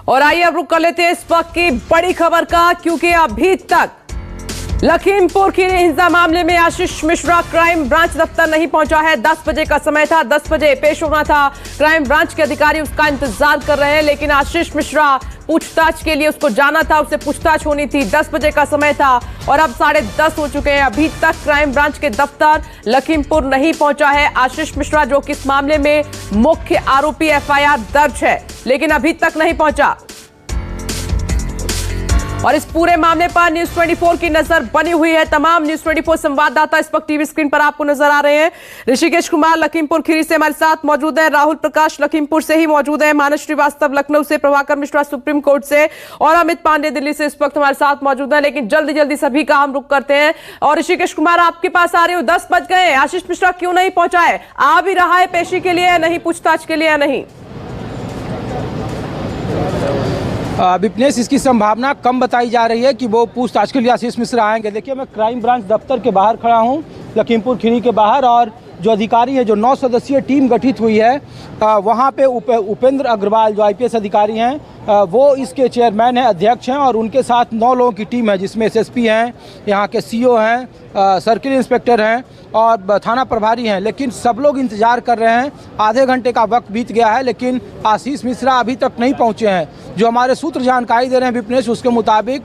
और आइए अब रुक कर लेते हैं इस वक्त की बड़ी खबर का, क्योंकि अभी तक लखीमपुर खीरी हिंसा मामले में आशीष मिश्रा क्राइम ब्रांच दफ्तर नहीं पहुंचा है। 10 बजे का समय था, 10 बजे पेश होना था। क्राइम ब्रांच के अधिकारी उसका इंतजार कर रहे हैं, लेकिन आशीष मिश्रा पूछताछ के लिए उसको जाना था, उससे पूछताछ होनी थी। 10 बजे का समय था और अब 10:30 हो चुके हैं। अभी तक क्राइम ब्रांच के दफ्तर लखीमपुर नहीं पहुंचा है आशीष मिश्रा, जो कि इस मामले में मुख्य आरोपी। FIR दर्ज है, लेकिन अभी तक नहीं पहुंचा। और इस पूरे मामले पर न्यूज 24 की नजर बनी हुई है। तमाम न्यूज 24 संवाददाता इस वक्त टीवी स्क्रीन पर आपको नजर आ रहे हैं। ऋषिकेश कुमार लखीमपुर खीरी से हमारे साथ मौजूद है, राहुल प्रकाश लखीमपुर से ही मौजूद है, मानस श्रीवास्तव लखनऊ से, प्रभाकर मिश्रा सुप्रीम कोर्ट से और अमित पांडे दिल्ली से इस वक्त हमारे साथ मौजूद है। लेकिन जल्दी जल्दी सभी का हम रुख करते हैं और ऋषिकेश कुमार आपके पास आ रही हूँ। 10 बज गए, आशीष मिश्रा क्यों नहीं पहुंचा है? आ भी रहा है पेशी के लिए या नहीं, पूछताछ के लिए या नहीं? विपनेश, इसकी संभावना कम बताई जा रही है कि वो पूछताछ के लिए आशीष मिश्रा आएंगे। देखिए, मैं क्राइम ब्रांच दफ्तर के बाहर खड़ा हूं, लखीमपुर खीरी के बाहर, और जो अधिकारी है, जो 9 सदस्यीय टीम गठित हुई है, वहां पे उपेंद्र अग्रवाल जो IPS अधिकारी हैं, वो इसके चेयरमैन हैं, अध्यक्ष हैं, और उनके साथ 9 लोगों की टीम है, जिसमें SSP हैं, यहाँ के CO हैं, सर्किल इंस्पेक्टर हैं और थाना प्रभारी हैं। लेकिन सब लोग इंतजार कर रहे हैं। आधे घंटे का वक्त बीत गया है, लेकिन आशीष मिश्रा अभी तक नहीं पहुँचे हैं। जो हमारे सूत्र जानकारी दे रहे हैं विपनेश, उसके मुताबिक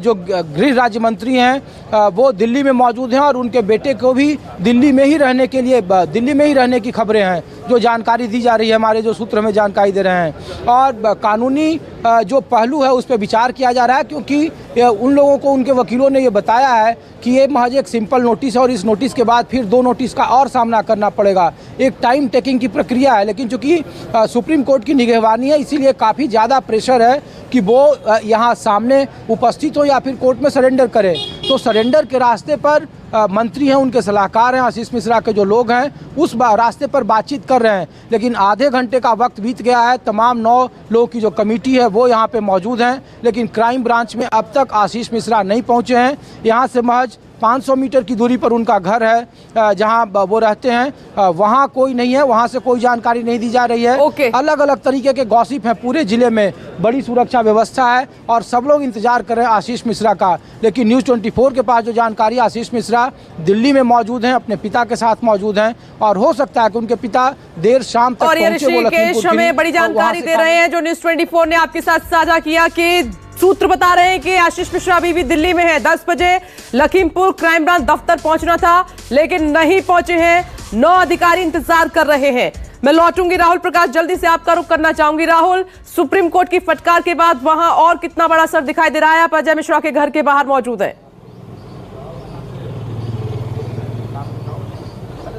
जो गृह राज्य मंत्री हैं वो दिल्ली में मौजूद हैं और उनके बेटे को भी दिल्ली में ही रहने की खबरें हैं, जो जानकारी दी जा रही है। हमारे जो सूत्र हमें जानकारी दे रहे हैं, और कानूनी जो पहलू है उस पर विचार किया जा रहा है, क्योंकि उन लोगों को उनके वकीलों ने ये बताया है कि ये महज एक सिंपल नोटिस है और इस नोटिस के बाद फिर 2 नोटिस का और सामना करना पड़ेगा। एक टाइम टेकिंग की प्रक्रिया है, लेकिन चूंकि सुप्रीम कोर्ट की निगरानी है, इसीलिए काफ़ी ज़्यादा प्रेशर है कि वो यहाँ सामने उपस्थित हो या फिर कोर्ट में सरेंडर करे। तो सरेंडर के रास्ते पर मंत्री हैं, उनके सलाहकार हैं, आशीष मिश्रा के जो लोग हैं, उस रास्ते पर बातचीत कर रहे हैं। लेकिन आधे घंटे का वक्त बीत गया है। तमाम 9 लोगों की जो कमेटी है वो यहाँ पे मौजूद हैं, लेकिन क्राइम ब्रांच में अब तक आशीष मिश्रा नहीं पहुँचे हैं। यहाँ से महज 500 मीटर की दूरी पर उनका घर है, जहां वो रहते हैं, वहां कोई नहीं है, वहां से कोई जानकारी नहीं दी जा रही है। अलग अलग तरीके के गॉसिप हैं, पूरे जिले में बड़ी सुरक्षा व्यवस्था है और सब लोग इंतजार कर रहे हैं आशीष मिश्रा का। लेकिन न्यूज़ 24 के पास जो जानकारी, आशीष मिश्रा दिल्ली में मौजूद हैं, अपने पिता के साथ मौजूद हैं, और हो सकता है कि उनके पिता देर शाम तक पहुंचे। हमें बड़ी जानकारी दे रहे हैं, जो न्यूज़ 24 ने आपके साथ साझा किया, कि सूत्र बता रहे हैं कि आशीष मिश्रा अभी भी दिल्ली में है। 10 बजे लखीमपुर क्राइम ब्रांच दफ्तर पहुंचना था, लेकिन नहीं पहुंचे हैं। 9 अधिकारी इंतजार कर रहे हैं। मैं लौटूंगी राहुल प्रकाश, जल्दी से आपका रुख करना चाहूंगी। राहुल, सुप्रीम कोर्ट की फटकार के बाद वहां और कितना बड़ा असर दिखाई दे रहा है? आप अजय मिश्रा के घर के बाहर मौजूद है।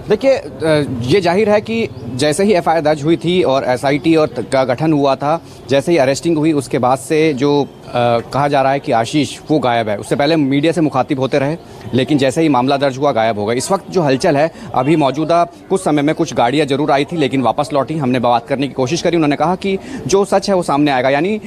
देखिए, ये जाहिर है कि जैसे ही FIR दर्ज हुई थी और SIT और का गठन हुआ था, जैसे ही अरेस्टिंग हुई, उसके बाद से जो कहा जा रहा है कि आशीष वो गायब है। उससे पहले मीडिया से मुखातिब होते रहे, लेकिन जैसे ही मामला दर्ज हुआ गायब हो गए। इस वक्त जो हलचल है, अभी मौजूदा कुछ समय में कुछ गाड़ियां जरूर आई थी, लेकिन वापस लौटी। हमने बात करने की कोशिश करी, उन्होंने कहा कि जो सच है वो सामने आएगा। यानी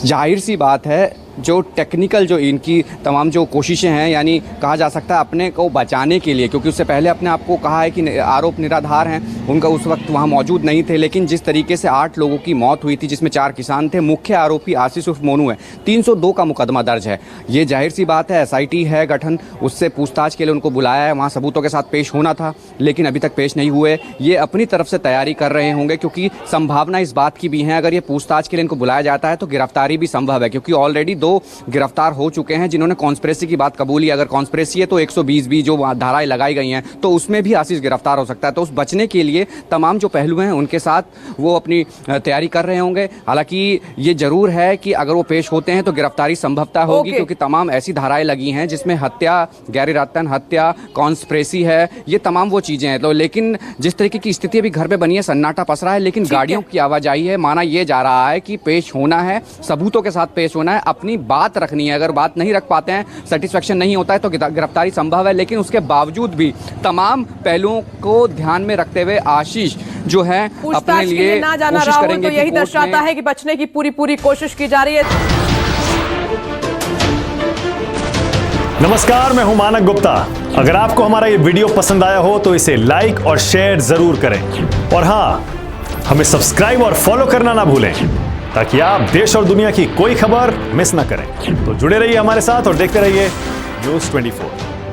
जाहिर सी बात है, जो टेक्निकल जो इनकी तमाम जो कोशिशें हैं, यानी कहा जा सकता है अपने को बचाने के लिए, क्योंकि उससे पहले अपने आप को कहा है कि आरोप निराधार हैं, उनका उस वक्त वहाँ मौजूद नहीं थे। लेकिन जिस तरीके से 8 लोगों की मौत हुई थी, जिसमें 4 किसान थे, मुख्य आरोपी आशीष उर्फ मोनू है, 302 का मुकदमा दर्ज है। ये जाहिर सी बात है, SIT है गठन, उससे पूछताछ के लिए उनको बुलाया है, वहाँ सबूतों के साथ पेश होना था, लेकिन अभी तक पेश नहीं हुए। ये अपनी तरफ से तैयारी कर रहे होंगे, क्योंकि संभावना इस बात की भी है, अगर ये पूछताछ के लिए इनको बुलाया जाता है तो गिरफ्तारी भी संभव है, क्योंकि ऑलरेडी 2 गिरफ्तार हो चुके हैं जिन्होंने कॉन्स्पिरेसी की बात कबूली। अगर कॉन्स्पिरेसी है तो 120 भी जो धाराएं लगाई गई हैं, तो उसमें भी आशीष गिरफ्तार हो सकता है। तो उस बचने के लिए तमाम जो पहलू हैं उनके साथ वो अपनी तैयारी कर रहे होंगे। हालांकि ये जरूर है कि अगर वो पेश होते हैं तो गिरफ्तारी संभवतः होगी, क्योंकि तमाम ऐसी धाराएं लगी हैं जिसमें हत्या, गैर इरादतन हत्या, कॉन्स्पिरेसी है, ये तमाम वो चीजें हैं। तो लेकिन जिस तरीके की स्थिति अभी घर पे बनी है, सन्नाटा पसरा है, लेकिन गाड़ियों की आवाजाही है। माना ये जा रहा है कि पेश होना है, सबूतों के साथ पेश होना है, अपनी बात रखनी है। अगर बात नहीं रख पाते हैं, सेटिस्फेक्शन नहीं होता है, तो गिरफ्तारी संभव है। लेकिन उसके बावजूद भी तमाम पहलुओं को ध्यान में रखते हुए आशीष जो है अपने लिए ना जाना राहुल, तो यही दर्शाता है कि बचने की पूरी कोशिश की जा रही है। नमस्कार, मैं हूं मानक गुप्ता। अगर आपको हमारा ये वीडियो पसंद आया हो तो इसे लाइक और शेयर जरूर करें, और हां, हमें सब्सक्राइब और फॉलो करना ना भूलें। ताकि आप देश और दुनिया की कोई खबर मिस ना करें। तो जुड़े रहिए हमारे साथ और देखते रहिए News 24।